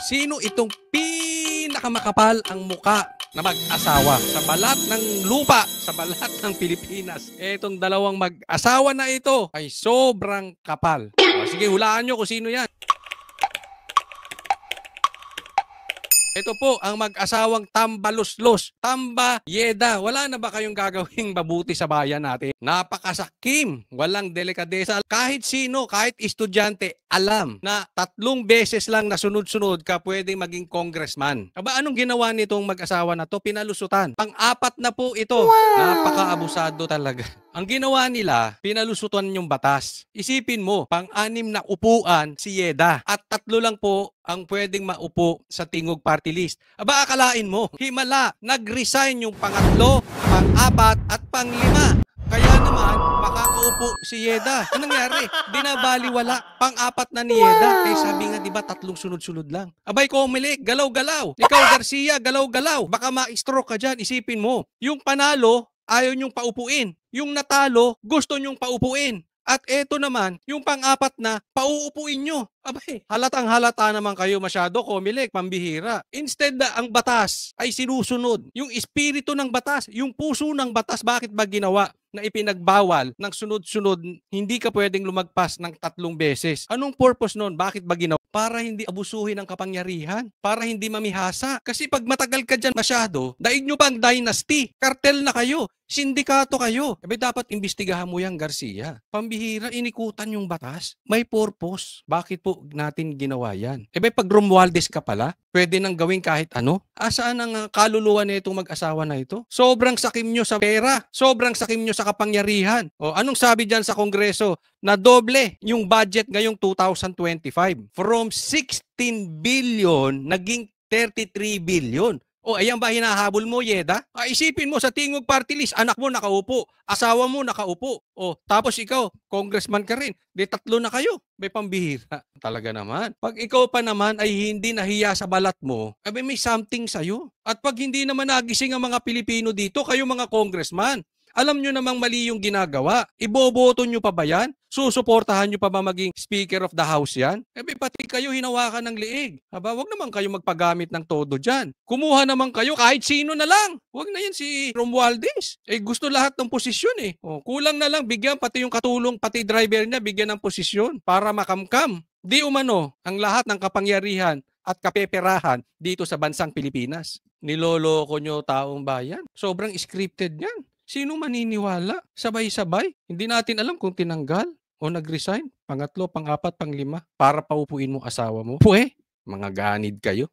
Sino itong pinakamakapal ang muka na mag-asawa sa balat ng lupa, sa balat ng Pilipinas? Itong dalawang mag-asawa na ito ay sobrang kapal. O, sige, hulaan nyo kung sino yan. Ito po ang mag-asawang Tambaluslos, Tamba Yeda. Wala na ba kayong gagawing mabuti sa bayan natin? Napakasakim, walang delikadesa. Kahit sino, kahit estudyante, alam na 3 beses lang na sunod-sunod ka pwedeng maging congressman. Aba, anong ginawa nitong mag-asawa na to? Pinalusutan. Pang-4 na po ito. Wow! Napaka-abusado talaga. Ang ginawa nila, pinalusutan yung batas. Isipin mo, 6 na upuan si Yeda at 3 lang po ang pwedeng maupo sa Tingog Party List. Aba, akalain mo, himala, nag-resign yung 3, 4 at 5. Kaya naman, makakaupo si Yeda. Anong nangyari? Binabaliwala. 4 na ni Yeda. Eh sabi nga, di ba, 3 sunod-sunod lang. Abay, Comelec, galaw-galaw. Ikaw, Garcia, galaw-galaw. Baka ma-stroke ka dyan. Isipin mo, yung panalo, ayaw niyong paupuin. Yung natalo, gusto niyong paupuin. At eto naman, yung 4 na, pauupuin nyo. Abay, halatang halata naman kayo masyado, Comelec, pambihira. Instead na ang batas ay sinusunod. Yung espiritu ng batas, yung puso ng batas, bakit ba ginawa na ipinagbawal ng sunod-sunod, hindi ka pwedeng lumagpas ng 3 beses? Anong purpose nun? Bakit ba ginawa? Para hindi abusuhin ang kapangyarihan. Para hindi mamihasa. Kasi pag matagal ka dyan masyado, daig nyo pang dynasty. Kartel na kayo. Sindikato kayo. Ebe dapat imbestigahan mo yan, Garcia. Pambihira, inikutan yung batas. May purpose. Bakit po natin ginawa yan? Ebe pag Romualdez ka pala, pwede nang gawin kahit ano. Asaan ang kaluluwa na itong mag-asawa na ito? Sobrang sakim nyo sa pera. Sobrang sakim nyo sa kapangyarihan. O anong sabi dyan sa Kongreso? Na doble yung budget ngayong 2025. From 16 billion, naging 33 billion. O, ayan ba hinahabol mo, Yeda? Isipin mo sa Tingog Party List, anak mo nakaupo, asawa mo nakaupo. O, tapos ikaw, congressman ka rin. Di 3 na kayo. May pambihira. Talaga naman. Pag ikaw pa naman ay hindi nahiya sa balat mo, may something sa'yo. At pag hindi naman nagising ang mga Pilipino dito, kayo mga congressman, alam nyo namang mali yung ginagawa. Iboboto nyo pa ba yan? Susuportahan nyo pa ba maging Speaker of the House yan? Pati kayo hinawakan ng liig. Wag naman kayo magpagamit ng todo dyan. Kumuha naman kayo kahit sino na lang. Wag na yan si Romualdez. Gusto lahat ng posisyon eh. Kulang na lang bigyan pati yung katulong, pati driver niya bigyan ng posisyon para makamkam. Di umano ang lahat ng kapangyarihan at kapeperahan dito sa bansang Pilipinas. Niloloko nyo taong bayan. Sobrang scripted yan. Sino maniniwala? Sabay-sabay. Hindi natin alam kung tinanggal o nag-resign. 3, 4, 5 para paupuin mo asawa mo. Mga ganid kayo.